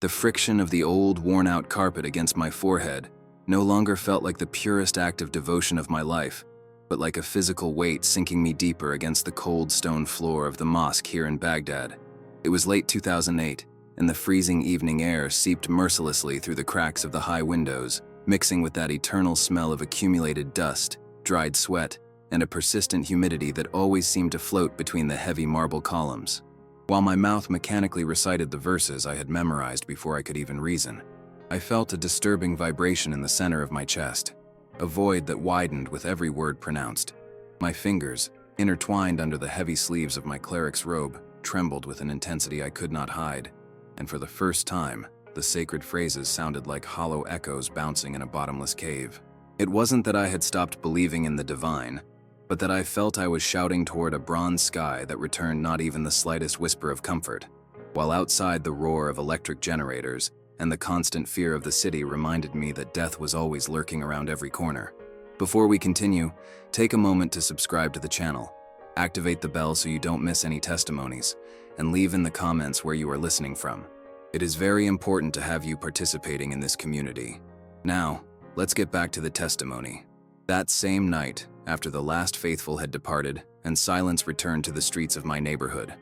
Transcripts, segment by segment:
The friction of the old, worn-out carpet against my forehead no longer felt like the purest act of devotion of my life, but like a physical weight sinking me deeper against the cold stone floor of the mosque here in Baghdad. It was late 2008, and the freezing evening air seeped mercilessly through the cracks of the high windows, mixing with that eternal smell of accumulated dust, dried sweat, and a persistent humidity that always seemed to float between the heavy marble columns. While my mouth mechanically recited the verses I had memorized before I could even reason, I felt a disturbing vibration in the center of my chest, a void that widened with every word pronounced. My fingers, intertwined under the heavy sleeves of my cleric's robe, trembled with an intensity I could not hide, and for the first time, the sacred phrases sounded like hollow echoes bouncing in a bottomless cave. It wasn't that I had stopped believing in the divine, but that I felt I was shouting toward a bronze sky that returned not even the slightest whisper of comfort, while outside the roar of electric generators and the constant fear of the city reminded me that death was always lurking around every corner. Before we continue, take a moment to subscribe to the channel, activate the bell so you don't miss any testimonies, and leave in the comments where you are listening from. It is very important to have you participating in this community. Now, let's get back to the testimony. That same night, after the last faithful had departed and silence returned to the streets of my neighborhood,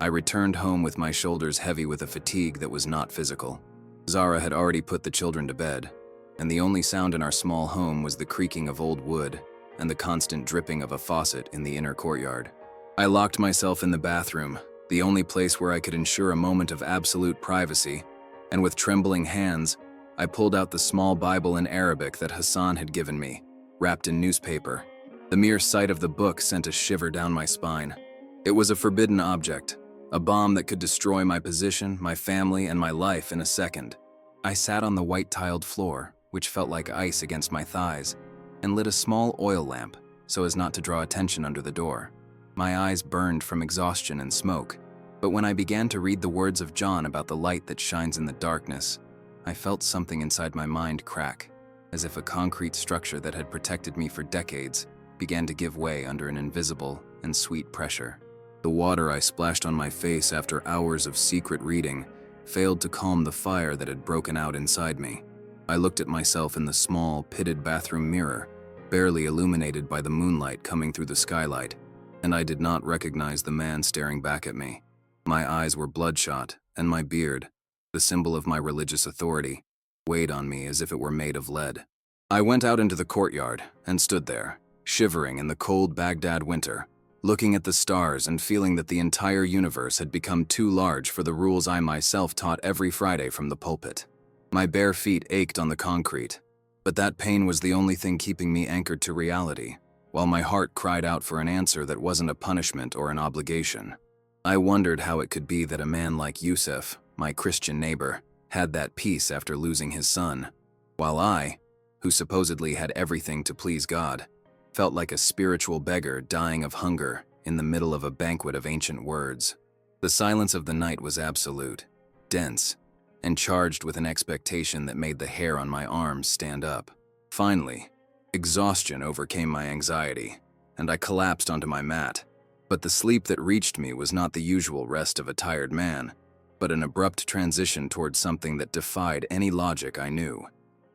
I returned home with my shoulders heavy with a fatigue that was not physical. Zara had already put the children to bed, and the only sound in our small home was the creaking of old wood and the constant dripping of a faucet in the inner courtyard. I locked myself in the bathroom, the only place where I could ensure a moment of absolute privacy, and with trembling hands, I pulled out the small Bible in Arabic that Hassan had given me, wrapped in newspaper. The mere sight of the book sent a shiver down my spine. It was a forbidden object, a bomb that could destroy my position, my family, and my life in a second. I sat on the white-tiled floor, which felt like ice against my thighs, and lit a small oil lamp so as not to draw attention under the door. My eyes burned from exhaustion and smoke, but when I began to read the words of John about the light that shines in the darkness, I felt something inside my mind crack, as if a concrete structure that had protected me for decades began to give way under an invisible and sweet pressure. The water I splashed on my face after hours of secret reading failed to calm the fire that had broken out inside me. I looked at myself in the small, pitted bathroom mirror, barely illuminated by the moonlight coming through the skylight, and I did not recognize the man staring back at me. My eyes were bloodshot, and my beard, the symbol of my religious authority, weighed on me as if it were made of lead. I went out into the courtyard and stood there, shivering in the cold Baghdad winter, looking at the stars and feeling that the entire universe had become too large for the rules I myself taught every Friday from the pulpit. My bare feet ached on the concrete, but that pain was the only thing keeping me anchored to reality, while my heart cried out for an answer that wasn't a punishment or an obligation. I wondered how it could be that a man like Yusuf, my Christian neighbor, had that peace after losing his son, while I, who supposedly had everything to please God, felt like a spiritual beggar dying of hunger in the middle of a banquet of ancient words. The silence of the night was absolute, dense, and charged with an expectation that made the hair on my arms stand up. Finally, exhaustion overcame my anxiety, and I collapsed onto my mat. But the sleep that reached me was not the usual rest of a tired man, but an abrupt transition towards something that defied any logic I knew.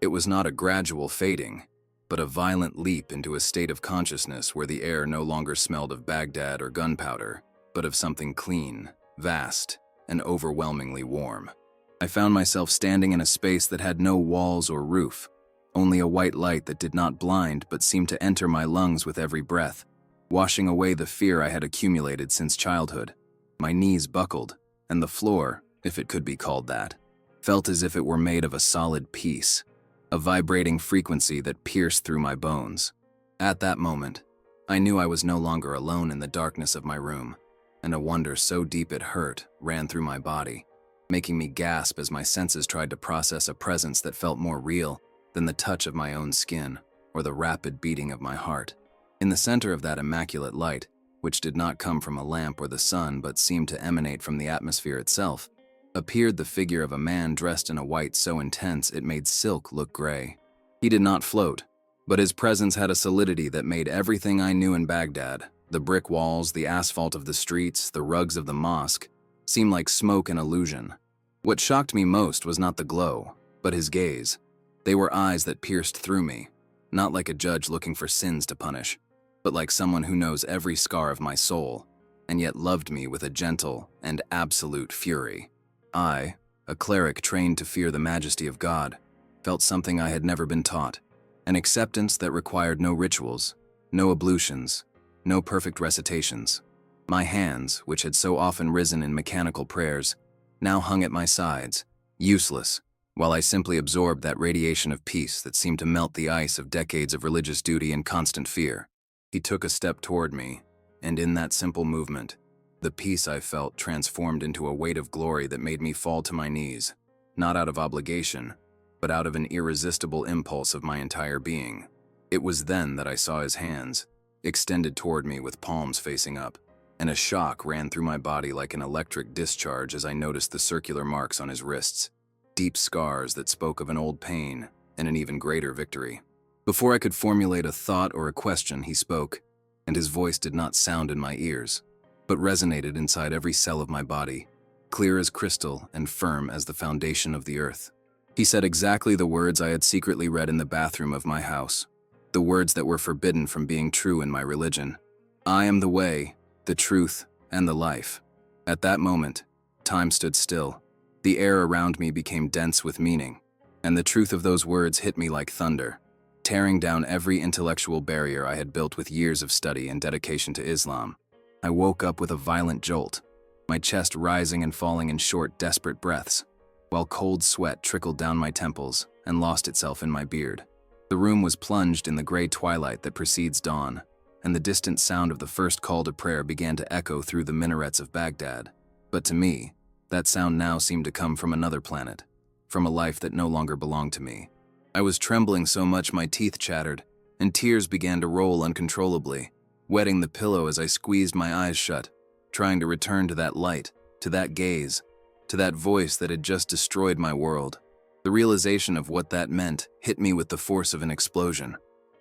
It was not a gradual fading, but a violent leap into a state of consciousness where the air no longer smelled of Baghdad or gunpowder, but of something clean, vast, and overwhelmingly warm. I found myself standing in a space that had no walls or roof, only a white light that did not blind but seemed to enter my lungs with every breath, washing away the fear I had accumulated since childhood. My knees buckled, and the floor, if it could be called that, felt as if it were made of a solid piece, a vibrating frequency that pierced through my bones. At that moment, I knew I was no longer alone in the darkness of my room, and a wonder so deep it hurt ran through my body, making me gasp as my senses tried to process a presence that felt more real than the touch of my own skin or the rapid beating of my heart. In the center of that immaculate light, which did not come from a lamp or the sun but seemed to emanate from the atmosphere itself, appeared the figure of a man dressed in a white so intense it made silk look gray. He did not float, but his presence had a solidity that made everything I knew in Baghdad, the brick walls, the asphalt of the streets, the rugs of the mosque, seem like smoke and illusion. What shocked me most was not the glow, but his gaze. They were eyes that pierced through me, not like a judge looking for sins to punish, but like someone who knows every scar of my soul, and yet loved me with a gentle and absolute fury. I, a cleric trained to fear the majesty of God, felt something I had never been taught, an acceptance that required no rituals, no ablutions, no perfect recitations. My hands, which had so often risen in mechanical prayers, now hung at my sides, useless, while I simply absorbed that radiation of peace that seemed to melt the ice of decades of religious duty and constant fear. He took a step toward me, and in that simple movement, the peace I felt transformed into a weight of glory that made me fall to my knees, not out of obligation, but out of an irresistible impulse of my entire being. It was then that I saw his hands, extended toward me with palms facing up, and a shock ran through my body like an electric discharge as I noticed the circular marks on his wrists, deep scars that spoke of an old pain and an even greater victory. Before I could formulate a thought or a question, he spoke, and his voice did not sound in my ears, but resonated inside every cell of my body, clear as crystal and firm as the foundation of the earth. He said exactly the words I had secretly read in the bathroom of my house, the words that were forbidden from being true in my religion. I am the way, the truth, and the life. At that moment, time stood still. The air around me became dense with meaning, and the truth of those words hit me like thunder, tearing down every intellectual barrier I had built with years of study and dedication to Islam. I woke up with a violent jolt, my chest rising and falling in short, desperate breaths, while cold sweat trickled down my temples and lost itself in my beard. The room was plunged in the gray twilight that precedes dawn, and the distant sound of the first call to prayer began to echo through the minarets of Baghdad. But to me, that sound now seemed to come from another planet, from a life that no longer belonged to me. I was trembling so much my teeth chattered, and tears began to roll uncontrollably, wetting the pillow as I squeezed my eyes shut, trying to return to that light, to that gaze, to that voice that had just destroyed my world. The realization of what that meant hit me with the force of an explosion.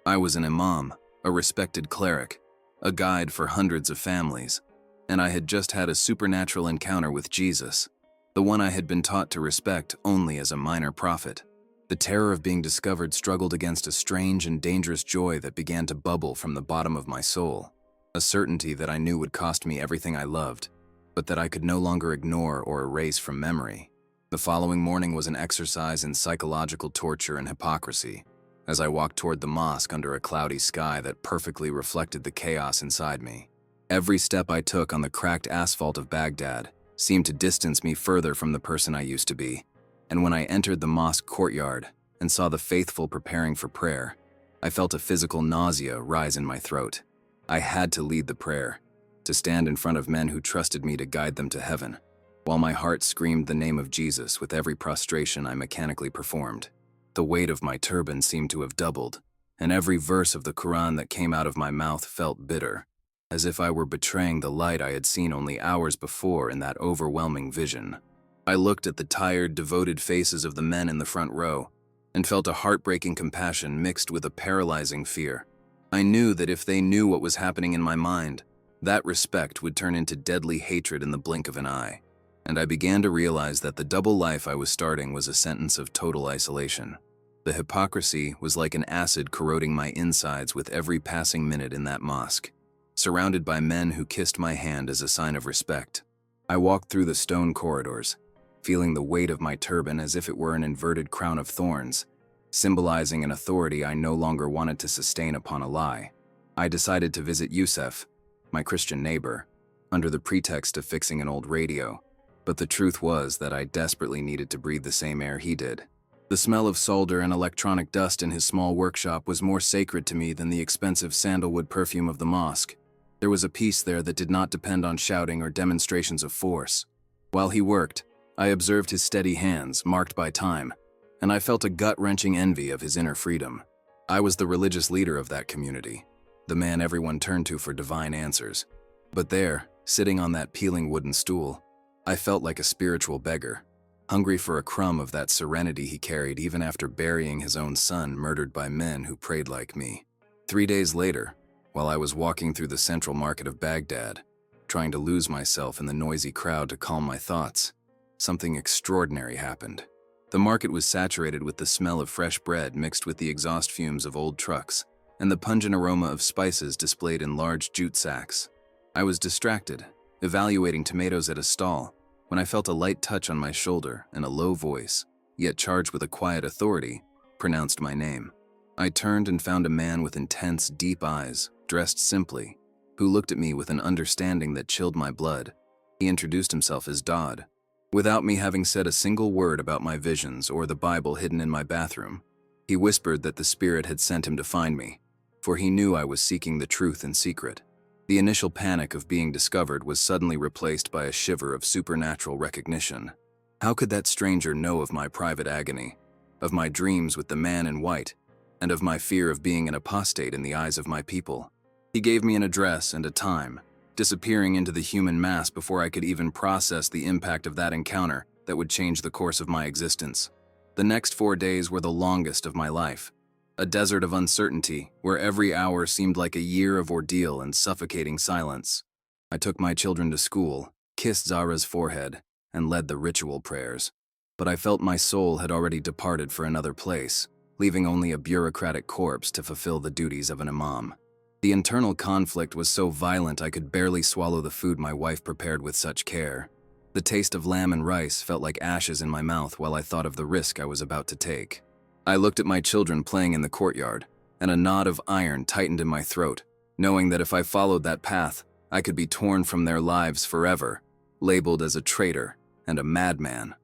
I was an imam, a respected cleric, a guide for hundreds of families, and I had just had a supernatural encounter with Jesus, the one I had been taught to respect only as a minor prophet. The terror of being discovered struggled against a strange and dangerous joy that began to bubble from the bottom of my soul, a certainty that I knew would cost me everything I loved, but that I could no longer ignore or erase from memory. The following morning was an exercise in psychological torture and hypocrisy, as I walked toward the mosque under a cloudy sky that perfectly reflected the chaos inside me. Every step I took on the cracked asphalt of Baghdad seemed to distance me further from the person I used to be, and when I entered the mosque courtyard and saw the faithful preparing for prayer, I felt a physical nausea rise in my throat. I had to lead the prayer, to stand in front of men who trusted me to guide them to heaven, while my heart screamed the name of Jesus with every prostration I mechanically performed. The weight of my turban seemed to have doubled, and every verse of the Quran that came out of my mouth felt bitter, as if I were betraying the light I had seen only hours before in that overwhelming vision. I looked at the tired, devoted faces of the men in the front row, and felt a heartbreaking compassion mixed with a paralyzing fear. I knew that if they knew what was happening in my mind, that respect would turn into deadly hatred in the blink of an eye. And I began to realize that the double life I was starting was a sentence of total isolation. The hypocrisy was like an acid corroding my insides with every passing minute in that mosque. Surrounded by men who kissed my hand as a sign of respect, I walked through the stone corridors, feeling the weight of my turban as if it were an inverted crown of thorns, symbolizing an authority I no longer wanted to sustain upon a lie. I decided to visit Yusef, my Christian neighbor, under the pretext of fixing an old radio. But the truth was that I desperately needed to breathe the same air he did. The smell of solder and electronic dust in his small workshop was more sacred to me than the expensive sandalwood perfume of the mosque. There was a peace there that did not depend on shouting or demonstrations of force. While he worked, I observed his steady hands, marked by time, and I felt a gut-wrenching envy of his inner freedom. I was the religious leader of that community, the man everyone turned to for divine answers. But there, sitting on that peeling wooden stool, I felt like a spiritual beggar, hungry for a crumb of that serenity he carried even after burying his own son murdered by men who prayed like me. 3 days later, while I was walking through the central market of Baghdad, trying to lose myself in the noisy crowd to calm my thoughts, something extraordinary happened. The market was saturated with the smell of fresh bread mixed with the exhaust fumes of old trucks, and the pungent aroma of spices displayed in large jute sacks. I was distracted, evaluating tomatoes at a stall, when I felt a light touch on my shoulder and a low voice, yet charged with a quiet authority, pronounced my name. I turned and found a man with intense, deep eyes, dressed simply, who looked at me with an understanding that chilled my blood. He introduced himself as Dodd. Without me having said a single word about my visions or the Bible hidden in my bathroom, he whispered that the Spirit had sent him to find me, for he knew I was seeking the truth in secret. The initial panic of being discovered was suddenly replaced by a shiver of supernatural recognition. How could that stranger know of my private agony, of my dreams with the man in white, and of my fear of being an apostate in the eyes of my people? He gave me an address and a time, disappearing into the human mass before I could even process the impact of that encounter that would change the course of my existence. The next 4 days were the longest of my life, a desert of uncertainty where every hour seemed like a year of ordeal and suffocating silence. I took my children to school, kissed Zara's forehead, and led the ritual prayers. But I felt my soul had already departed for another place, leaving only a bureaucratic corpse to fulfill the duties of an imam. The internal conflict was so violent I could barely swallow the food my wife prepared with such care. The taste of lamb and rice felt like ashes in my mouth while I thought of the risk I was about to take. I looked at my children playing in the courtyard, and a knot of iron tightened in my throat, knowing that if I followed that path, I could be torn from their lives forever, labeled as a traitor and a madman.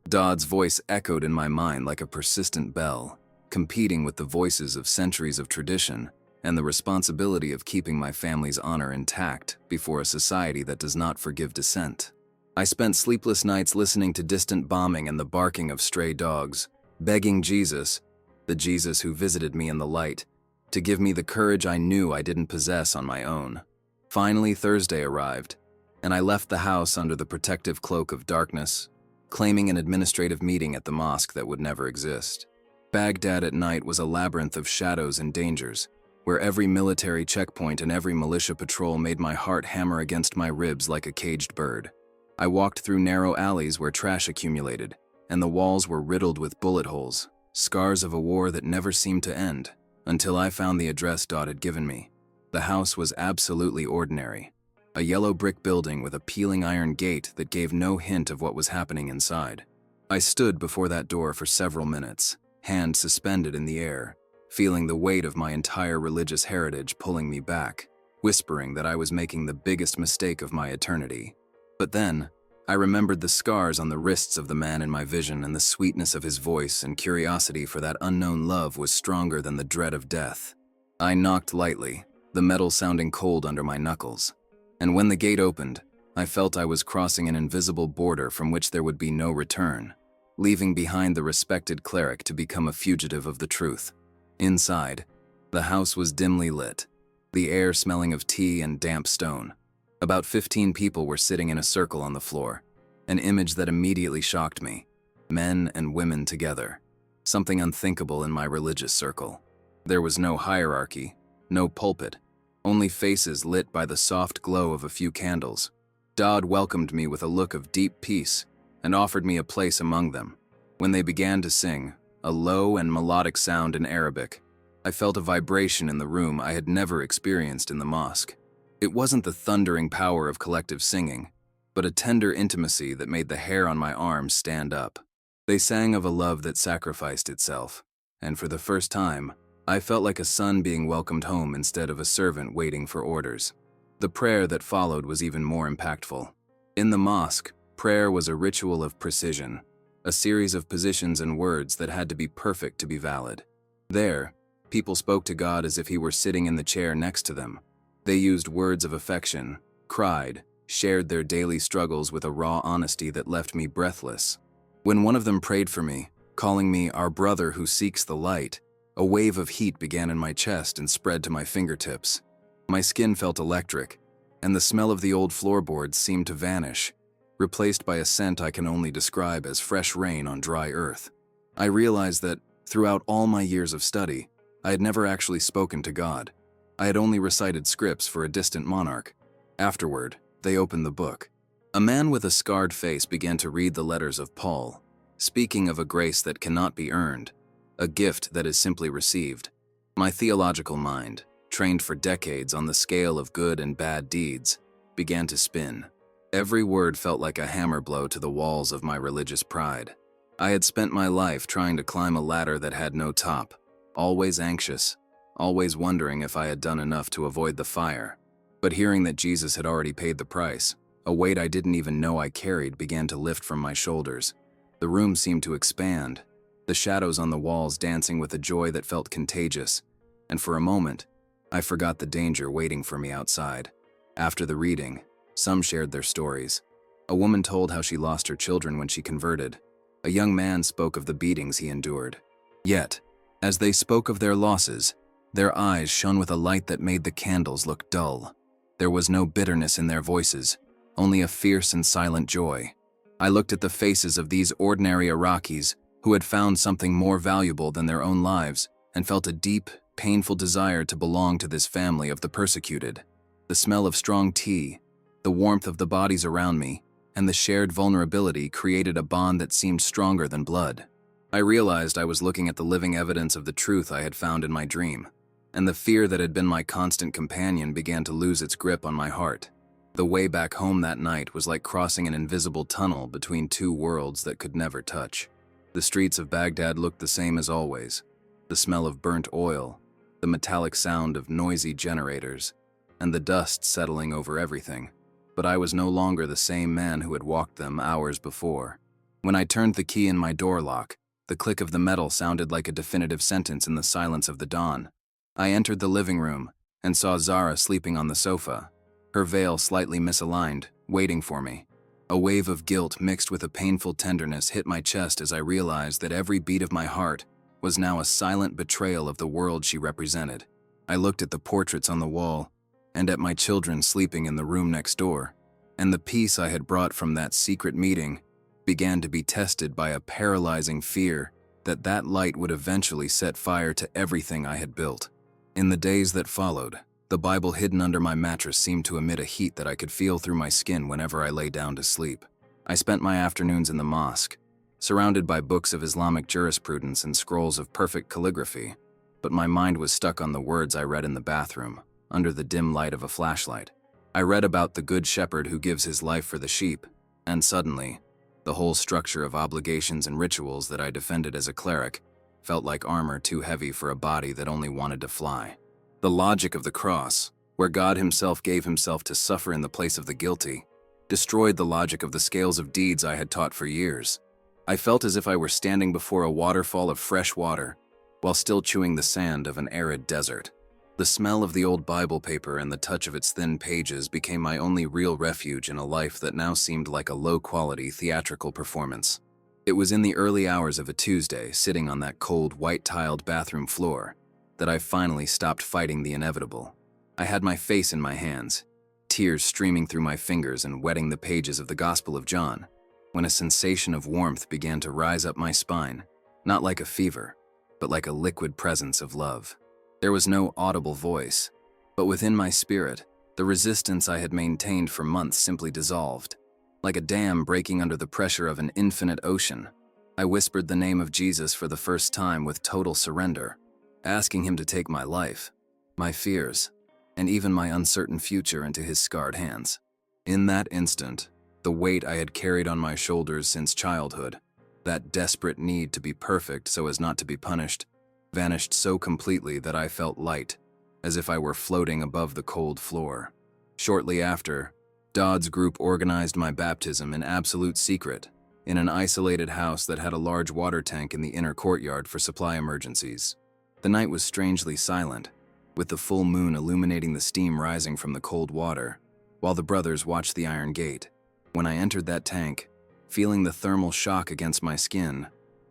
Dodd's voice echoed in my mind like a persistent bell, competing with the voices of centuries of tradition and the responsibility of keeping my family's honor intact before a society that does not forgive dissent. I spent sleepless nights listening to distant bombing and the barking of stray dogs, begging Jesus, the Jesus who visited me in the light, to give me the courage I knew I didn't possess on my own. Finally, Thursday arrived, and I left the house under the protective cloak of darkness, claiming an administrative meeting at the mosque that would never exist. Baghdad at night was a labyrinth of shadows and dangers, where every military checkpoint and every militia patrol made my heart hammer against my ribs like a caged bird. I walked through narrow alleys where trash accumulated, and the walls were riddled with bullet holes, scars of a war that never seemed to end, until I found the address Dodd had given me. The house was absolutely ordinary, a yellow brick building with a peeling iron gate that gave no hint of what was happening inside. I stood before that door for several minutes, hand suspended in the air, feeling the weight of my entire religious heritage pulling me back, whispering that I was making the biggest mistake of my eternity. But then, I remembered the scars on the wrists of the man in my vision, and the sweetness of his voice and curiosity for that unknown love was stronger than the dread of death. I knocked lightly, the metal sounding cold under my knuckles, and when the gate opened, I felt I was crossing an invisible border from which there would be no return, leaving behind the respected cleric to become a fugitive of the truth. Inside, the house was dimly lit, the air smelling of tea and damp stone. About 15 people were sitting in a circle on the floor, an image that immediately shocked me. Men and women together, something unthinkable in my religious circle. There was no hierarchy, no pulpit, only faces lit by the soft glow of a few candles. Dodd welcomed me with a look of deep peace and offered me a place among them. When they began to sing, a low and melodic sound in Arabic, I felt a vibration in the room I had never experienced in the mosque. It wasn't the thundering power of collective singing, but a tender intimacy that made the hair on my arms stand up. They sang of a love that sacrificed itself, and for the first time, I felt like a son being welcomed home instead of a servant waiting for orders. The prayer that followed was even more impactful. In the mosque, prayer was a ritual of precision, a series of positions and words that had to be perfect to be valid. There, people spoke to God as if he were sitting in the chair next to them. They used words of affection, cried, shared their daily struggles with a raw honesty that left me breathless. When one of them prayed for me, calling me our brother who seeks the light, a wave of heat began in my chest and spread to my fingertips. My skin felt electric, and the smell of the old floorboards seemed to vanish, replaced by a scent I can only describe as fresh rain on dry earth. I realized that, throughout all my years of study, I had never actually spoken to God. I had only recited scripts for a distant monarch. Afterward, they opened the book. A man with a scarred face began to read the letters of Paul, speaking of a grace that cannot be earned, a gift that is simply received. My theological mind, trained for decades on the scale of good and bad deeds, began to spin. Every word felt like a hammer blow to the walls of my religious pride. I had spent my life trying to climb a ladder that had no top, always anxious, always wondering if I had done enough to avoid the fire. But hearing that Jesus had already paid the price, a weight I didn't even know I carried began to lift from my shoulders. The room seemed to expand, the shadows on the walls dancing with a joy that felt contagious, and for a moment, I forgot the danger waiting for me outside. After the reading, some shared their stories. A woman told how she lost her children when she converted. A young man spoke of the beatings he endured. Yet, as they spoke of their losses, their eyes shone with a light that made the candles look dull. There was no bitterness in their voices, only a fierce and silent joy. I looked at the faces of these ordinary Iraqis who had found something more valuable than their own lives and felt a deep, painful desire to belong to this family of the persecuted. The smell of strong tea, the warmth of the bodies around me, and the shared vulnerability created a bond that seemed stronger than blood. I realized I was looking at the living evidence of the truth I had found in my dream, and the fear that had been my constant companion began to lose its grip on my heart. The way back home that night was like crossing an invisible tunnel between two worlds that could never touch. The streets of Baghdad looked the same as always. The smell of burnt oil, the metallic sound of noisy generators, and the dust settling over everything. But I was no longer the same man who had walked them hours before. When I turned the key in my door lock, the click of the metal sounded like a definitive sentence in the silence of the dawn. I entered the living room and saw Zara sleeping on the sofa, her veil slightly misaligned, waiting for me. A wave of guilt mixed with a painful tenderness hit my chest as I realized that every beat of my heart was now a silent betrayal of the world she represented. I looked at the portraits on the wall and at my children sleeping in the room next door, and the peace I had brought from that secret meeting began to be tested by a paralyzing fear that that light would eventually set fire to everything I had built. In the days that followed, the Bible hidden under my mattress seemed to emit a heat that I could feel through my skin whenever I lay down to sleep. I spent my afternoons in the mosque, surrounded by books of Islamic jurisprudence and scrolls of perfect calligraphy, but my mind was stuck on the words I read in the bathroom, under the dim light of a flashlight. I read about the good shepherd who gives his life for the sheep, and suddenly, the whole structure of obligations and rituals that I defended as a cleric felt like armor too heavy for a body that only wanted to fly. The logic of the cross, where God himself gave himself to suffer in the place of the guilty, destroyed the logic of the scales of deeds I had taught for years. I felt as if I were standing before a waterfall of fresh water, while still chewing the sand of an arid desert. The smell of the old Bible paper and the touch of its thin pages became my only real refuge in a life that now seemed like a low-quality theatrical performance. It was in the early hours of a Tuesday, sitting on that cold, white-tiled bathroom floor, that I finally stopped fighting the inevitable. I had my face in my hands, tears streaming through my fingers and wetting the pages of the Gospel of John, when a sensation of warmth began to rise up my spine, not like a fever, but like a liquid presence of love. There was no audible voice, but within my spirit, the resistance I had maintained for months simply dissolved. Like a dam breaking under the pressure of an infinite ocean, I whispered the name of Jesus for the first time with total surrender, asking him to take my life, my fears, and even my uncertain future into his scarred hands. In that instant, the weight I had carried on my shoulders since childhood, that desperate need to be perfect so as not to be punished, vanished so completely that I felt light, as if I were floating above the cold floor. Shortly after, Dodd's group organized my baptism in absolute secret, in an isolated house that had a large water tank in the inner courtyard for supply emergencies. The night was strangely silent, with the full moon illuminating the steam rising from the cold water, while the brothers watched the iron gate. When I entered that tank, feeling the thermal shock against my skin,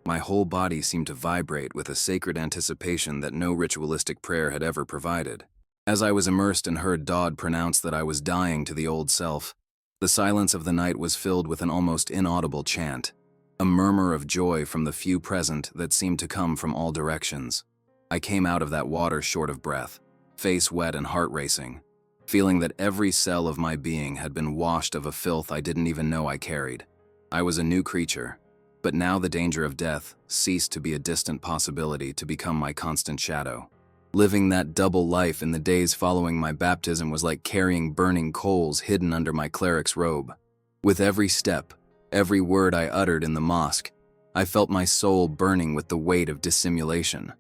my whole body seemed to vibrate with a sacred anticipation that no ritualistic prayer had ever provided. As I was immersed and heard Dodd pronounce that I was dying to the old self, the silence of the night was filled with an almost inaudible chant, a murmur of joy from the few present that seemed to come from all directions. I came out of that water short of breath, face wet and heart racing, feeling that every cell of my being had been washed of a filth I didn't even know I carried. I was a new creature, but now the danger of death ceased to be a distant possibility to become my constant shadow. Living that double life in the days following my baptism was like carrying burning coals hidden under my cleric's robe. With every step, every word I uttered in the mosque, I felt my soul burning with the weight of dissimulation.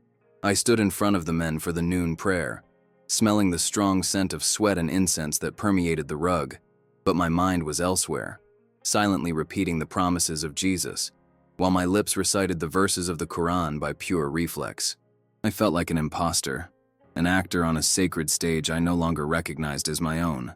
I stood in front of the men for the noon prayer, smelling the strong scent of sweat and incense that permeated the rug, but my mind was elsewhere, silently repeating the promises of Jesus, while my lips recited the verses of the Quran by pure reflex. I felt like an imposter, an actor on a sacred stage I no longer recognized as my own,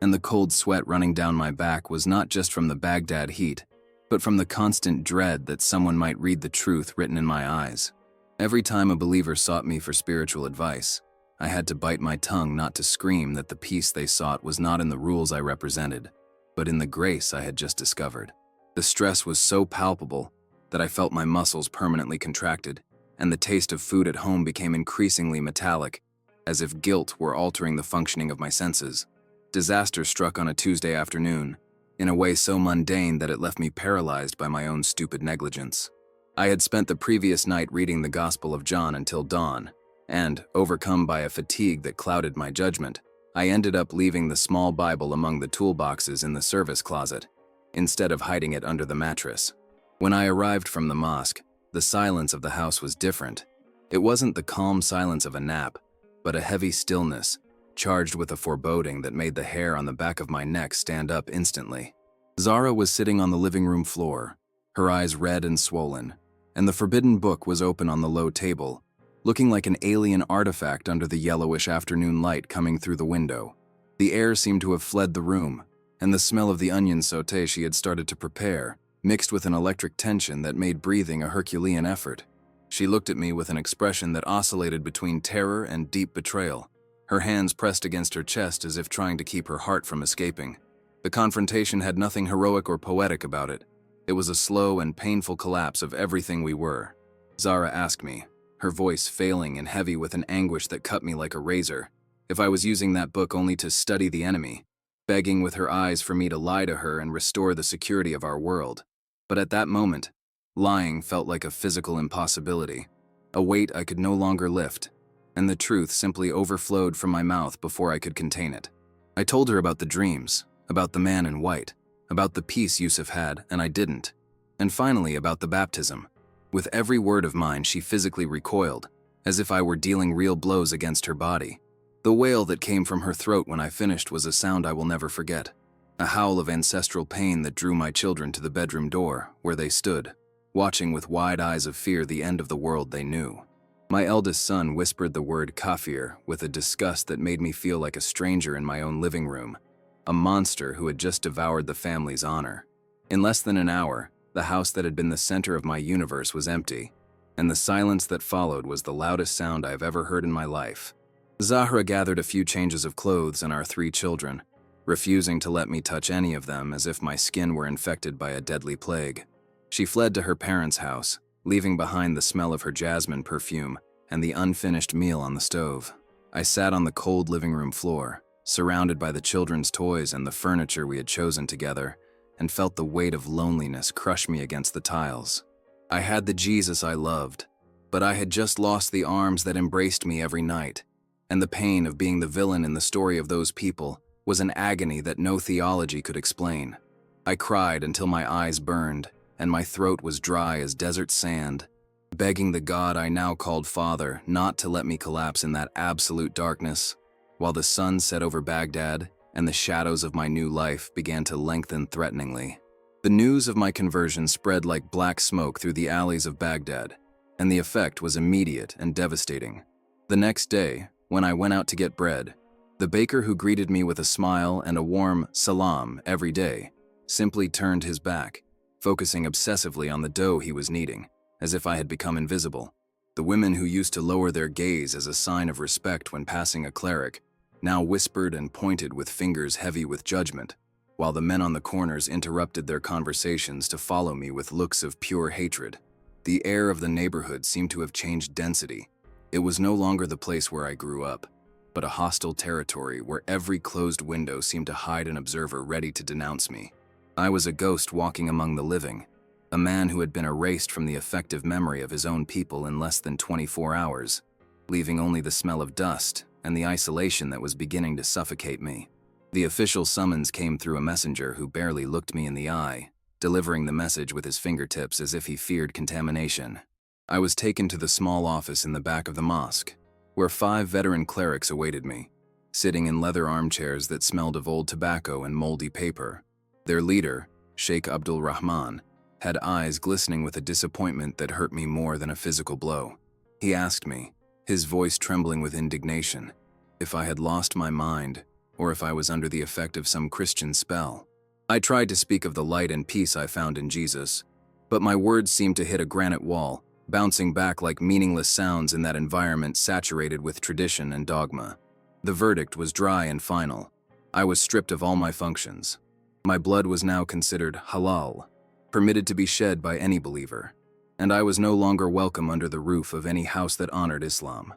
and the cold sweat running down my back was not just from the Baghdad heat, but from the constant dread that someone might read the truth written in my eyes. Every time a believer sought me for spiritual advice, I had to bite my tongue not to scream that the peace they sought was not in the rules I represented, but in the grace I had just discovered. The stress was so palpable that I felt my muscles permanently contracted, and the taste of food at home became increasingly metallic, as if guilt were altering the functioning of my senses. Disaster struck on a Tuesday afternoon, in a way so mundane that it left me paralyzed by my own stupid negligence. I had spent the previous night reading the Gospel of John until dawn, and, overcome by a fatigue that clouded my judgment, I ended up leaving the small Bible among the toolboxes in the service closet, instead of hiding it under the mattress. When I arrived from the mosque, the silence of the house was different. It wasn't the calm silence of a nap, but a heavy stillness, charged with a foreboding that made the hair on the back of my neck stand up instantly. Zara was sitting on the living room floor, her eyes red and swollen, and the forbidden book was open on the low table, looking like an alien artifact under the yellowish afternoon light coming through the window. The air seemed to have fled the room, and the smell of the onion sauté she had started to prepare, mixed with an electric tension that made breathing a Herculean effort. She looked at me with an expression that oscillated between terror and deep betrayal, her hands pressed against her chest as if trying to keep her heart from escaping. The confrontation had nothing heroic or poetic about it. It was a slow and painful collapse of everything we were. Zara asked me, her voice failing and heavy with an anguish that cut me like a razor, if I was using that book only to study the enemy, begging with her eyes for me to lie to her and restore the security of our world. But at that moment, lying felt like a physical impossibility, a weight I could no longer lift, and the truth simply overflowed from my mouth before I could contain it. I told her about the dreams, about the man in white, about the peace Yusuf had and I didn't, and finally about the baptism. With every word of mine, she physically recoiled, as if I were dealing real blows against her body. The wail that came from her throat when I finished was a sound I will never forget, a howl of ancestral pain that drew my children to the bedroom door, where they stood, watching with wide eyes of fear the end of the world they knew. My eldest son whispered the word kafir with a disgust that made me feel like a stranger in my own living room, a monster who had just devoured the family's honor. In less than an hour, the house that had been the center of my universe was empty, and the silence that followed was the loudest sound I've ever heard in my life. Zahra gathered a few changes of clothes and our 3 children, refusing to let me touch any of them as if my skin were infected by a deadly plague. She fled to her parents' house, leaving behind the smell of her jasmine perfume and the unfinished meal on the stove. I sat on the cold living room floor, surrounded by the children's toys and the furniture we had chosen together, and felt the weight of loneliness crush me against the tiles. I had the Jesus I loved, but I had just lost the arms that embraced me every night, and the pain of being the villain in the story of those people was an agony that no theology could explain. I cried until my eyes burned, and my throat was dry as desert sand, begging the God I now called Father not to let me collapse in that absolute darkness, while the sun set over Baghdad and the shadows of my new life began to lengthen threateningly. The news of my conversion spread like black smoke through the alleys of Baghdad, and the effect was immediate and devastating. The next day, when I went out to get bread, the baker who greeted me with a smile and a warm salam every day simply turned his back, focusing obsessively on the dough he was kneading, as if I had become invisible. The women who used to lower their gaze as a sign of respect when passing a cleric now whispered and pointed with fingers heavy with judgment, while the men on the corners interrupted their conversations to follow me with looks of pure hatred. The air of the neighborhood seemed to have changed density. It was no longer the place where I grew up. but a hostile territory where every closed window seemed to hide an observer ready to denounce me. I was a ghost walking among the living, a man who had been erased from the effective memory of his own people in less than 24 hours, leaving only the smell of dust and the isolation that was beginning to suffocate me. The official summons came through a messenger who barely looked me in the eye, delivering the message with his fingertips as if he feared contamination. I was taken to the small office in the back of the mosque, where 5 veteran clerics awaited me, sitting in leather armchairs that smelled of old tobacco and moldy paper. Their leader, Sheikh Abdul Rahman, had eyes glistening with a disappointment that hurt me more than a physical blow. He asked me, his voice trembling with indignation, if I had lost my mind or if I was under the effect of some Christian spell. I tried to speak of the light and peace I found in Jesus, but my words seemed to hit a granite wall, bouncing back like meaningless sounds in that environment saturated with tradition and dogma. The verdict was dry and final. I was stripped of all my functions. My blood was now considered halal, permitted to be shed by any believer, and I was no longer welcome under the roof of any house that honored Islam.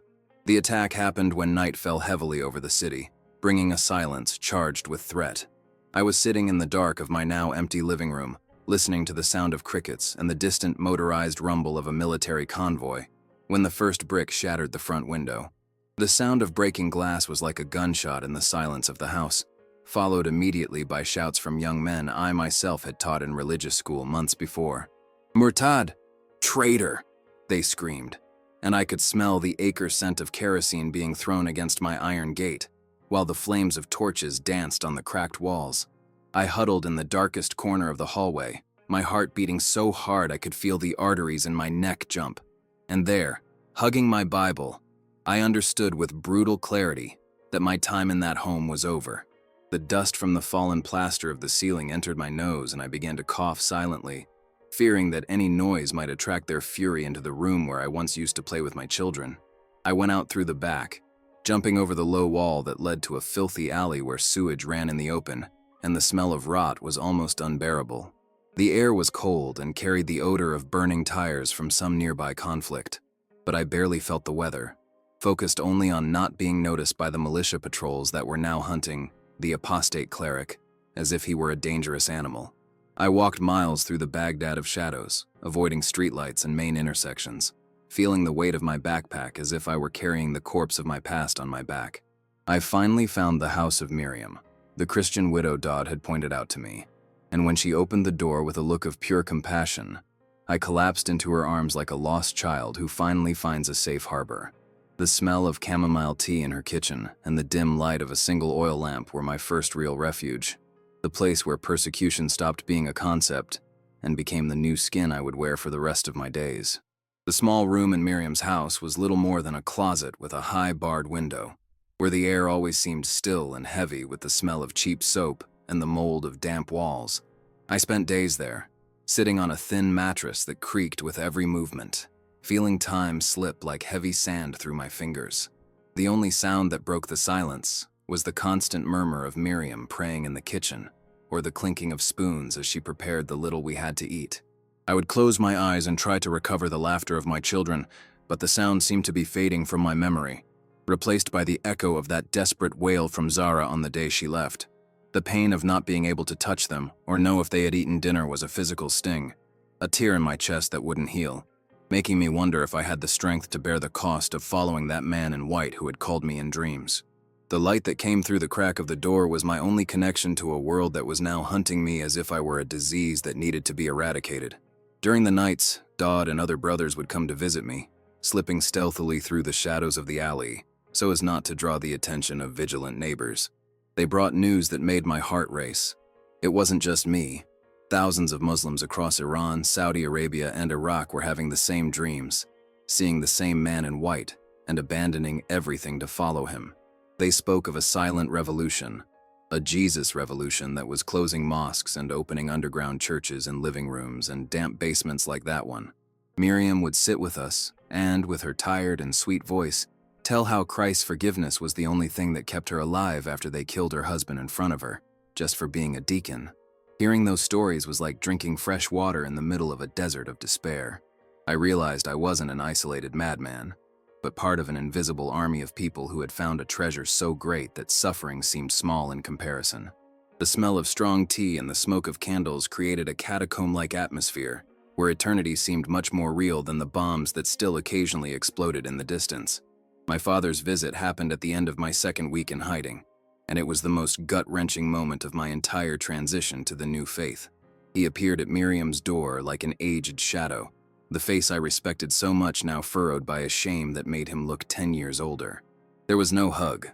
The attack happened when night fell heavily over the city, bringing a silence charged with threat. I was sitting in the dark of my now empty living room, listening to the sound of crickets and the distant motorized rumble of a military convoy, when the first brick shattered the front window. The sound of breaking glass was like a gunshot in the silence of the house, followed immediately by shouts from young men I myself had taught in religious school months before. "Murtad! Traitor!" they screamed, and I could smell the acre scent of kerosene being thrown against my iron gate, while the flames of torches danced on the cracked walls. I huddled in the darkest corner of the hallway, my heart beating so hard I could feel the arteries in my neck jump. And there, hugging my Bible, I understood with brutal clarity that my time in that home was over. The dust from the fallen plaster of the ceiling entered my nose and I began to cough silently, fearing that any noise might attract their fury into the room where I once used to play with my children. I went out through the back, jumping over the low wall that led to a filthy alley where sewage ran in the open, and the smell of rot was almost unbearable. The air was cold and carried the odor of burning tires from some nearby conflict, but I barely felt the weather, focused only on not being noticed by the militia patrols that were now hunting the apostate cleric as if he were a dangerous animal. I walked miles through the Baghdad of shadows, avoiding streetlights and main intersections, feeling the weight of my backpack as if I were carrying the corpse of my past on my back. I finally found the house of Miriam, the Christian widow Dodd had pointed out to me, and when she opened the door with a look of pure compassion, I collapsed into her arms like a lost child who finally finds a safe harbor. The smell of chamomile tea in her kitchen and the dim light of a single oil lamp were my first real refuge, the place where persecution stopped being a concept and became the new skin I would wear for the rest of my days. The small room in Miriam's house was little more than a closet with a high barred window, where the air always seemed still and heavy with the smell of cheap soap and the mold of damp walls. I spent days there, sitting on a thin mattress that creaked with every movement, feeling time slip like heavy sand through my fingers. The only sound that broke the silence was the constant murmur of Miriam praying in the kitchen, or the clinking of spoons as she prepared the little we had to eat. I would close my eyes and try to recover the laughter of my children, but the sound seemed to be fading from my memory, replaced by the echo of that desperate wail from Zara on the day she left. The pain of not being able to touch them or know if they had eaten dinner was a physical sting, a tear in my chest that wouldn't heal, making me wonder if I had the strength to bear the cost of following that man in white who had called me in dreams. The light that came through the crack of the door was my only connection to a world that was now hunting me as if I were a disease that needed to be eradicated. During the nights, Dodd and other brothers would come to visit me, slipping stealthily through the shadows of the alley, so as not to draw the attention of vigilant neighbors. They brought news that made my heart race. It wasn't just me. Thousands of Muslims across Iran, Saudi Arabia, and Iraq were having the same dreams, seeing the same man in white, and abandoning everything to follow him. They spoke of a silent revolution, a Jesus revolution that was closing mosques and opening underground churches in living rooms and damp basements like that one. Miriam would sit with us and, with her tired and sweet voice, tell how Christ's forgiveness was the only thing that kept her alive after they killed her husband in front of her, just for being a deacon. Hearing those stories was like drinking fresh water in the middle of a desert of despair. I realized I wasn't an isolated madman. but part of an invisible army of people who had found a treasure so great that suffering seemed small in comparison. The smell of strong tea and the smoke of candles created a catacomb-like atmosphere, where eternity seemed much more real than the bombs that still occasionally exploded in the distance. My father's visit happened at the end of my second week in hiding, and it was the most gut-wrenching moment of my entire transition to the new faith. He appeared at Miriam's door like an aged shadow, the face I respected so much now furrowed by a shame that made him look 10 years older. There was no hug,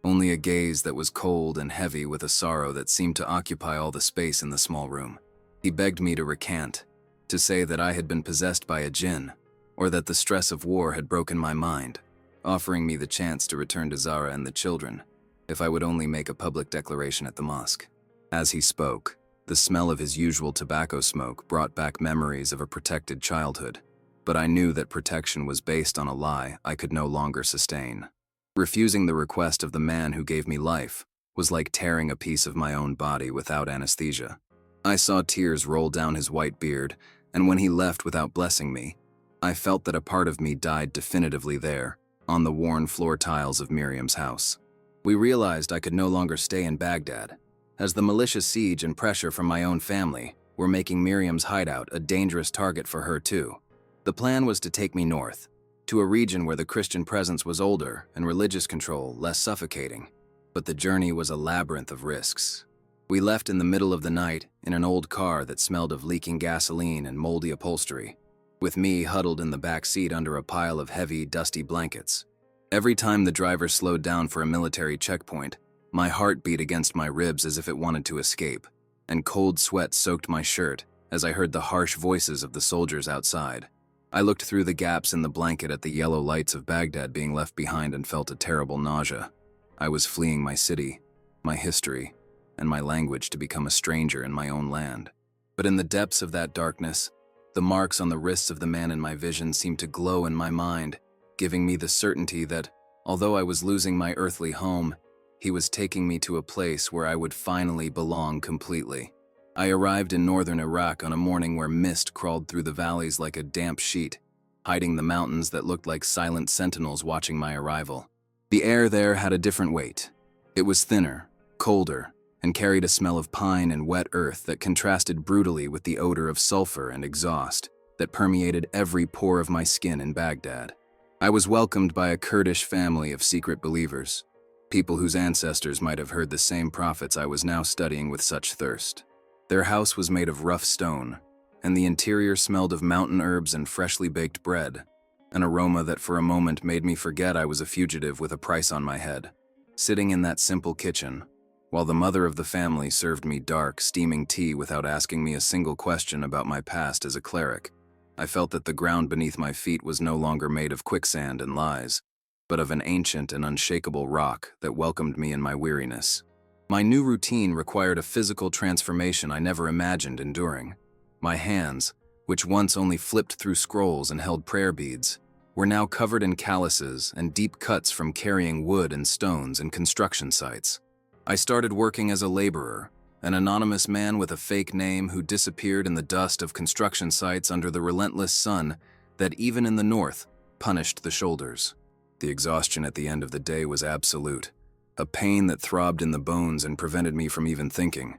only a gaze that was cold and heavy with a sorrow that seemed to occupy all the space in the small room. He begged me to recant, to say that I had been possessed by a jinn, or that the stress of war had broken my mind, offering me the chance to return to Zara and the children, if I would only make a public declaration at the mosque. As he spoke, the smell of his usual tobacco smoke brought back memories of a protected childhood, but I knew that protection was based on a lie I could no longer sustain. Refusing the request of the man who gave me life was like tearing a piece of my own body without anesthesia. I saw tears roll down his white beard, and when he left without blessing me, I felt that a part of me died definitively there, on the worn floor tiles of Miriam's house. We realized I could no longer stay in Baghdad, as the malicious siege and pressure from my own family were making Miriam's hideout a dangerous target for her too. The plan was to take me north, to a region where the Christian presence was older and religious control less suffocating, but the journey was a labyrinth of risks. We left in the middle of the night in an old car that smelled of leaking gasoline and moldy upholstery, with me huddled in the back seat under a pile of heavy, dusty blankets. Every time the driver slowed down for a military checkpoint, my heart beat against my ribs as if it wanted to escape, and cold sweat soaked my shirt as I heard the harsh voices of the soldiers outside. I looked through the gaps in the blanket at the yellow lights of Baghdad being left behind and felt a terrible nausea. I was fleeing my city, my history, and my language to become a stranger in my own land. But in the depths of that darkness, the marks on the wrists of the man in my vision seemed to glow in my mind, giving me the certainty that, although I was losing my earthly home, he was taking me to a place where I would finally belong completely. I arrived in northern Iraq on a morning where mist crawled through the valleys like a damp sheet, hiding the mountains that looked like silent sentinels watching my arrival. The air there had a different weight. It was thinner, colder, and carried a smell of pine and wet earth that contrasted brutally with the odor of sulfur and exhaust that permeated every pore of my skin in Baghdad. I was welcomed by a Kurdish family of secret believers, people whose ancestors might have heard the same prophets I was now studying with such thirst. Their house was made of rough stone, and the interior smelled of mountain herbs and freshly baked bread, an aroma that for a moment made me forget I was a fugitive with a price on my head. Sitting in that simple kitchen, while the mother of the family served me dark, steaming tea without asking me a single question about my past as a cleric, I felt that the ground beneath my feet was no longer made of quicksand and lies, but of an ancient and unshakable rock that welcomed me in my weariness. My new routine required a physical transformation I never imagined enduring. My hands, which once only flipped through scrolls and held prayer beads, were now covered in calluses and deep cuts from carrying wood and stones in construction sites. I started working as a laborer, an anonymous man with a fake name who disappeared in the dust of construction sites under the relentless sun that, even in the north, punished the shoulders. The exhaustion at the end of the day was absolute, a pain that throbbed in the bones and prevented me from even thinking.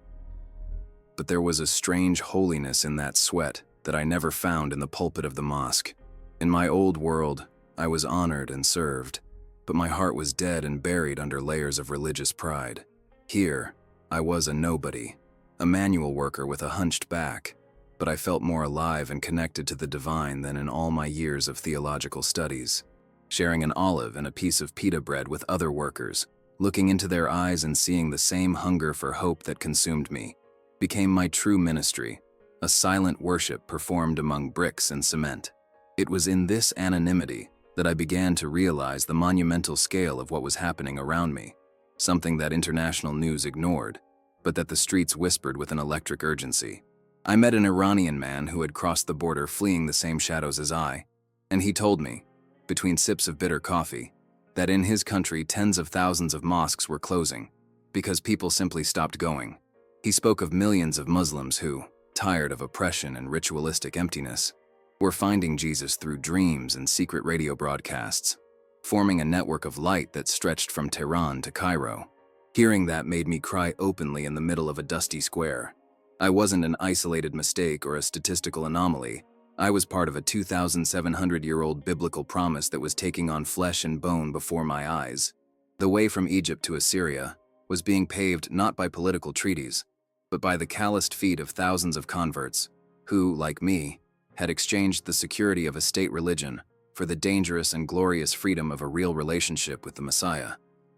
But there was a strange holiness in that sweat that I never found in the pulpit of the mosque. In my old world, I was honored and served, but my heart was dead and buried under layers of religious pride. Here, I was a nobody, a manual worker with a hunched back, but I felt more alive and connected to the divine than in all my years of theological studies. Sharing an olive and a piece of pita bread with other workers, looking into their eyes and seeing the same hunger for hope that consumed me, became my true ministry, a silent worship performed among bricks and cement. It was in this anonymity that I began to realize the monumental scale of what was happening around me, something that international news ignored, but that the streets whispered with an electric urgency. I met an Iranian man who had crossed the border fleeing the same shadows as I, and he told me, between sips of bitter coffee, that in his country tens of thousands of mosques were closing because people simply stopped going. He spoke of millions of Muslims who, tired of oppression and ritualistic emptiness, were finding Jesus through dreams and secret radio broadcasts. forming a network of light that stretched from Tehran to Cairo. Hearing that made me cry openly in the middle of a dusty square. I wasn't an isolated mistake or a statistical anomaly. I was part of a 2,700-year-old biblical promise that was taking on flesh and bone before my eyes. The way from Egypt to Assyria was being paved not by political treaties, but by the calloused feet of thousands of converts who, like me, had exchanged the security of a state religion for the dangerous and glorious freedom of a real relationship with the Messiah.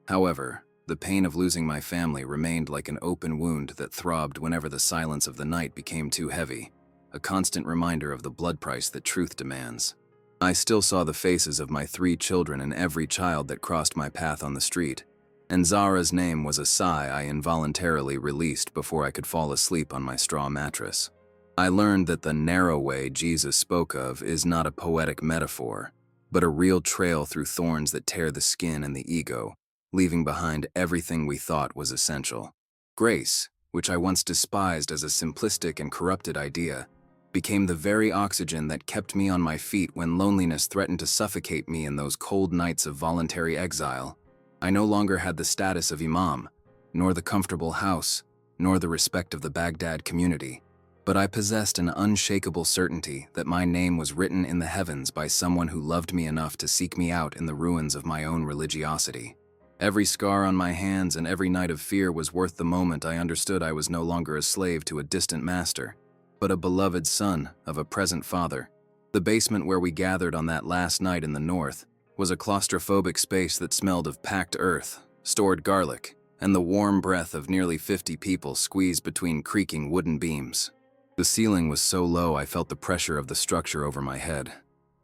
However, the pain of losing my family remained like an open wound that throbbed whenever the silence of the night became too heavy, a constant reminder of the blood price that truth demands. I still saw the faces of my 3 children in every child that crossed my path on the street, and Zara's name was a sigh I involuntarily released before I could fall asleep on my straw mattress. I learned that the narrow way Jesus spoke of is not a poetic metaphor, but a real trail through thorns that tear the skin and the ego, leaving behind everything we thought was essential. Grace, which I once despised as a simplistic and corrupted idea, became the very oxygen that kept me on my feet when loneliness threatened to suffocate me in those cold nights of voluntary exile. I no longer had the status of imam, nor the comfortable house, nor the respect of the Baghdad community, but I possessed an unshakable certainty that my name was written in the heavens by someone who loved me enough to seek me out in the ruins of my own religiosity. Every scar on my hands and every night of fear was worth the moment I understood I was no longer a slave to a distant master, but a beloved son of a present father. The basement where we gathered on that last night in the north was a claustrophobic space that smelled of packed earth, stored garlic, and the warm breath of nearly 50 people squeezed between creaking wooden beams. The ceiling was so low I felt the pressure of the structure over my head,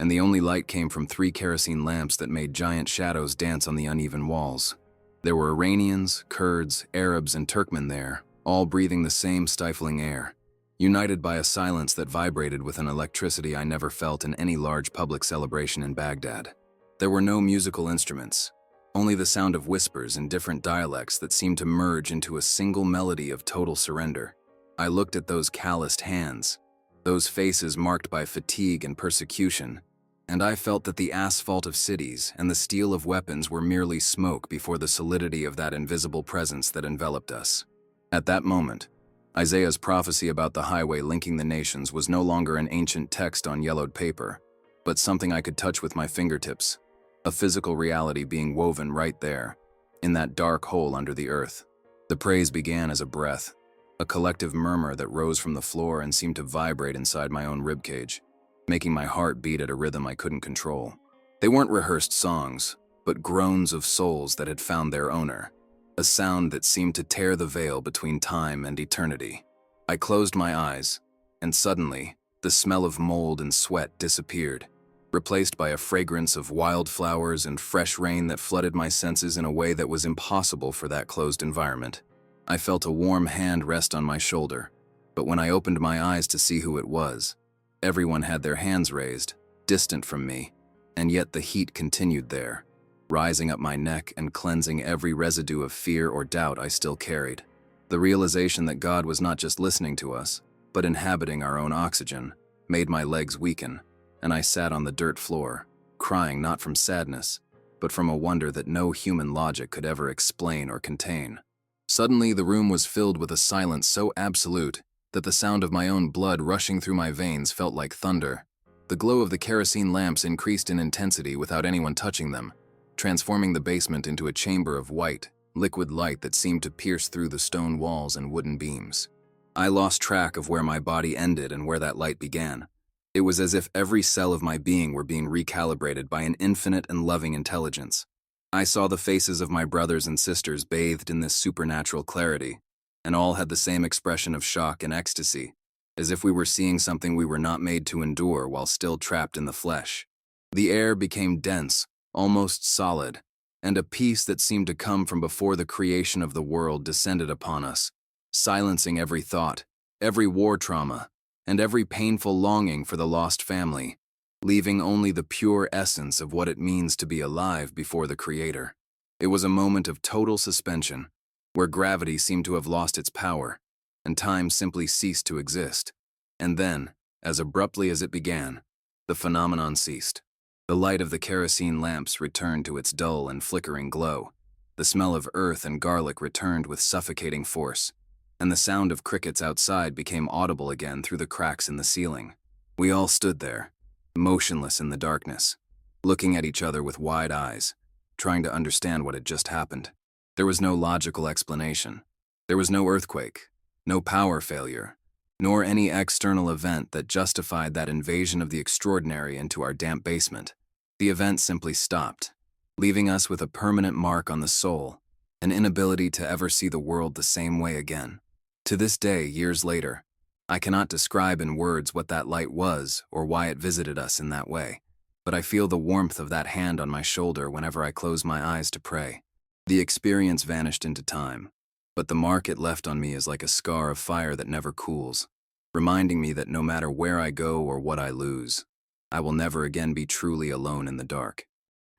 and the only light came from 3 kerosene lamps that made giant shadows dance on the uneven walls. There were Iranians, Kurds, Arabs, and Turkmen there, all breathing the same stifling air, united by a silence that vibrated with an electricity I never felt in any large public celebration in Baghdad. There were no musical instruments, only the sound of whispers in different dialects that seemed to merge into a single melody of total surrender. I looked at those calloused hands, those faces marked by fatigue and persecution, and I felt that the asphalt of cities and the steel of weapons were merely smoke before the solidity of that invisible presence that enveloped us. At that moment, Isaiah's prophecy about the highway linking the nations was no longer an ancient text on yellowed paper, but something I could touch with my fingertips, a physical reality being woven right there, in that dark hole under the earth. The praise began as a breath, a collective murmur that rose from the floor and seemed to vibrate inside my own ribcage, making my heart beat at a rhythm I couldn't control. They weren't rehearsed songs, but groans of souls that had found their owner, a sound that seemed to tear the veil between time and eternity. I closed my eyes, and suddenly, the smell of mold and sweat disappeared, replaced by a fragrance of wildflowers and fresh rain that flooded my senses in a way that was impossible for that closed environment. I felt a warm hand rest on my shoulder, but when I opened my eyes to see who it was, everyone had their hands raised, distant from me, and yet the heat continued there, rising up my neck and cleansing every residue of fear or doubt I still carried. The realization that God was not just listening to us, but inhabiting our own oxygen, made my legs weaken, and I sat on the dirt floor, crying not from sadness, but from a wonder that no human logic could ever explain or contain. Suddenly, the room was filled with a silence so absolute that the sound of my own blood rushing through my veins felt like thunder. The glow of the kerosene lamps increased in intensity without anyone touching them, transforming the basement into a chamber of white, liquid light that seemed to pierce through the stone walls and wooden beams. I lost track of where my body ended and where that light began. It was as if every cell of my being were being recalibrated by an infinite and loving intelligence. I saw the faces of my brothers and sisters bathed in this supernatural clarity, and all had the same expression of shock and ecstasy, as if we were seeing something we were not made to endure while still trapped in the flesh. The air became dense, almost solid, and a peace that seemed to come from before the creation of the world descended upon us, silencing every thought, every war trauma, and every painful longing for the lost family, leaving only the pure essence of what it means to be alive before the Creator. It was a moment of total suspension, where gravity seemed to have lost its power, and time simply ceased to exist. And then, as abruptly as it began, the phenomenon ceased. The light of the kerosene lamps returned to its dull and flickering glow. The smell of earth and garlic returned with suffocating force, and the sound of crickets outside became audible again through the cracks in the ceiling. We all stood there, motionless in the darkness, looking at each other with wide eyes, trying to understand what had just happened. There was no logical explanation. There was no earthquake, no power failure, nor any external event that justified that invasion of the extraordinary into our damp basement. The event simply stopped, leaving us with a permanent mark on the soul, an inability to ever see the world the same way again. To this day, years later, I cannot describe in words what that light was or why it visited us in that way, but I feel the warmth of that hand on my shoulder whenever I close my eyes to pray. The experience vanished into time, but the mark it left on me is like a scar of fire that never cools, reminding me that no matter where I go or what I lose, I will never again be truly alone in the dark.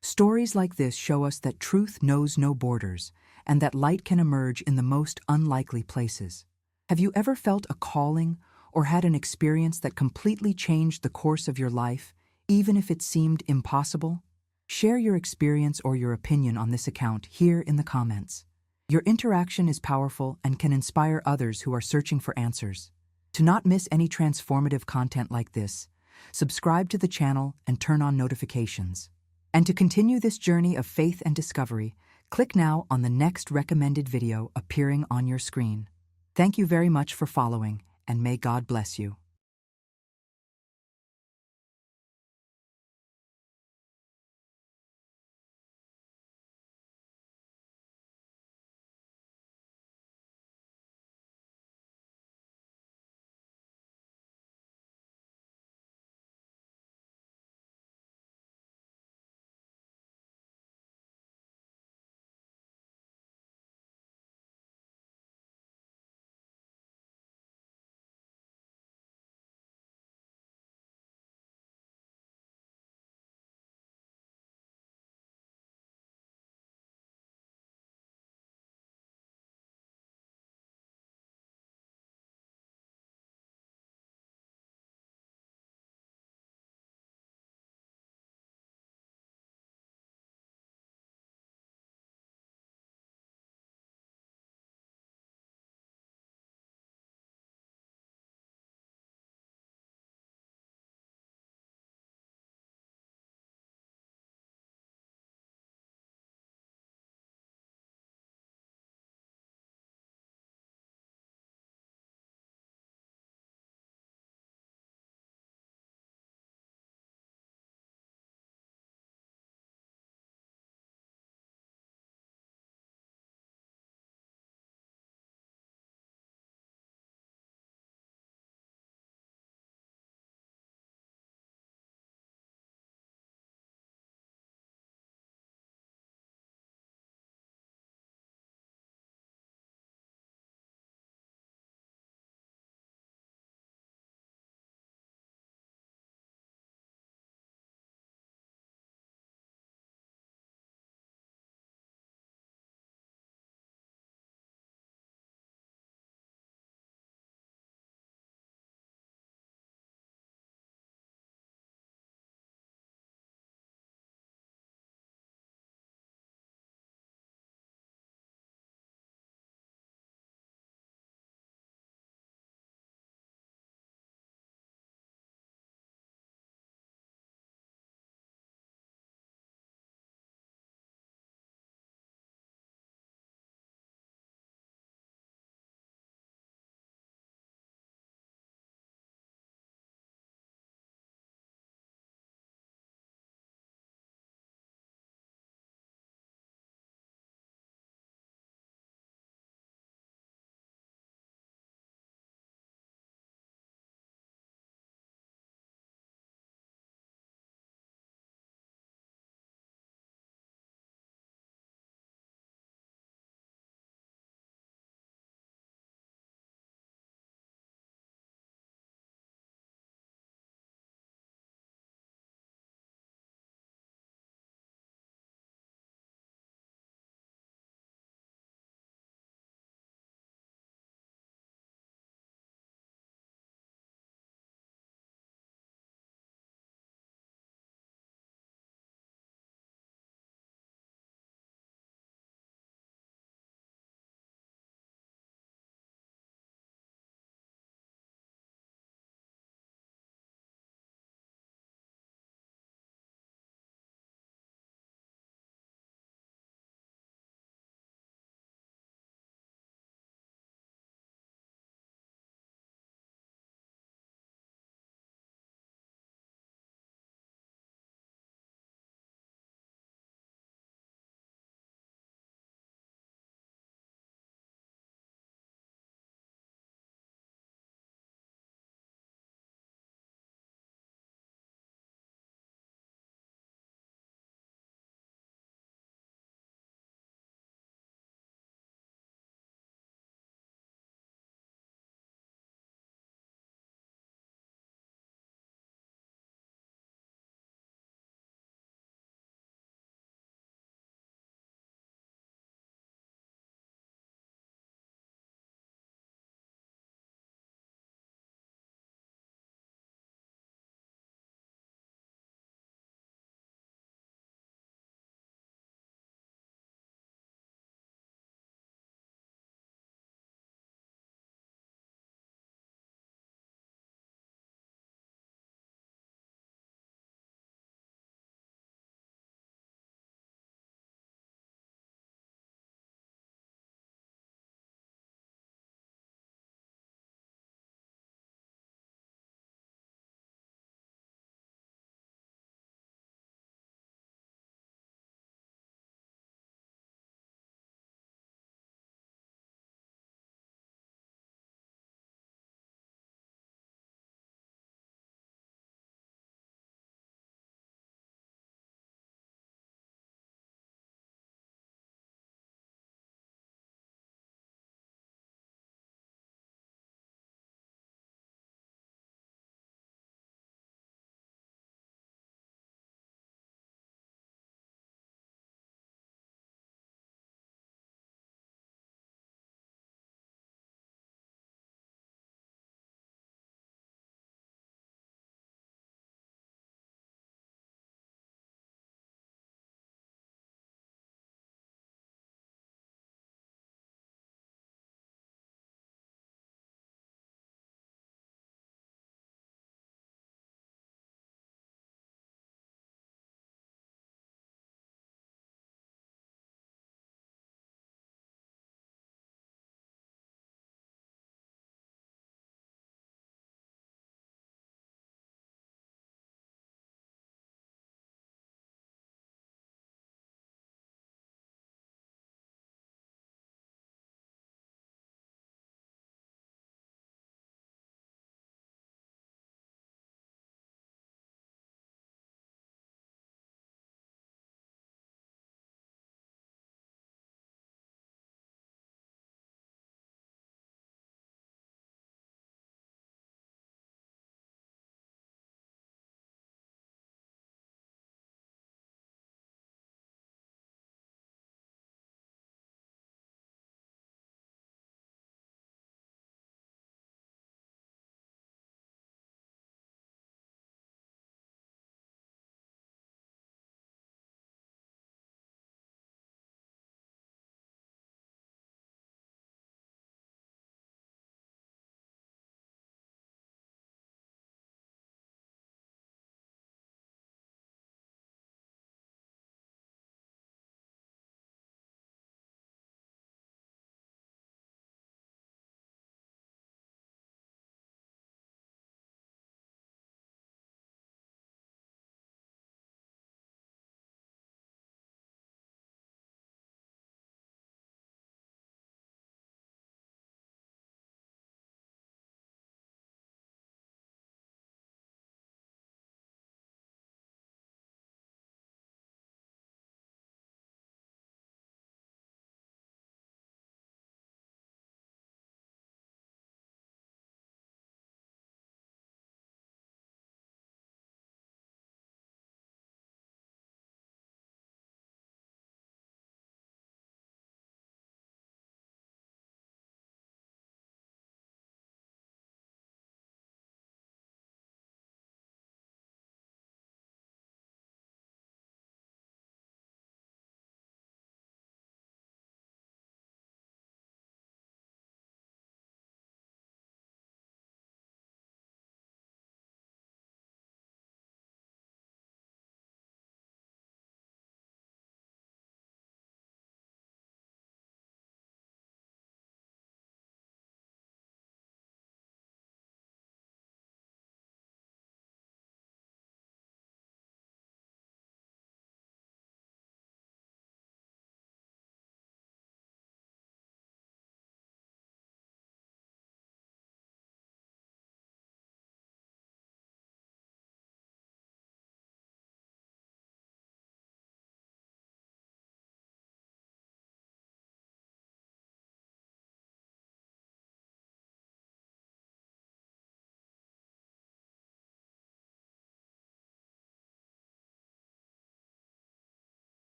Stories like this show us that truth knows no borders and that light can emerge in the most unlikely places. Have you ever felt a calling or had an experience that completely changed the course of your life, even if it seemed impossible? Share your experience or your opinion on this account here in the comments. Your interaction is powerful and can inspire others who are searching for answers. To not miss any transformative content like this, subscribe to the channel and turn on notifications. And to continue this journey of faith and discovery, click now on the next recommended video appearing on your screen. Thank you very much for following, and may God bless you.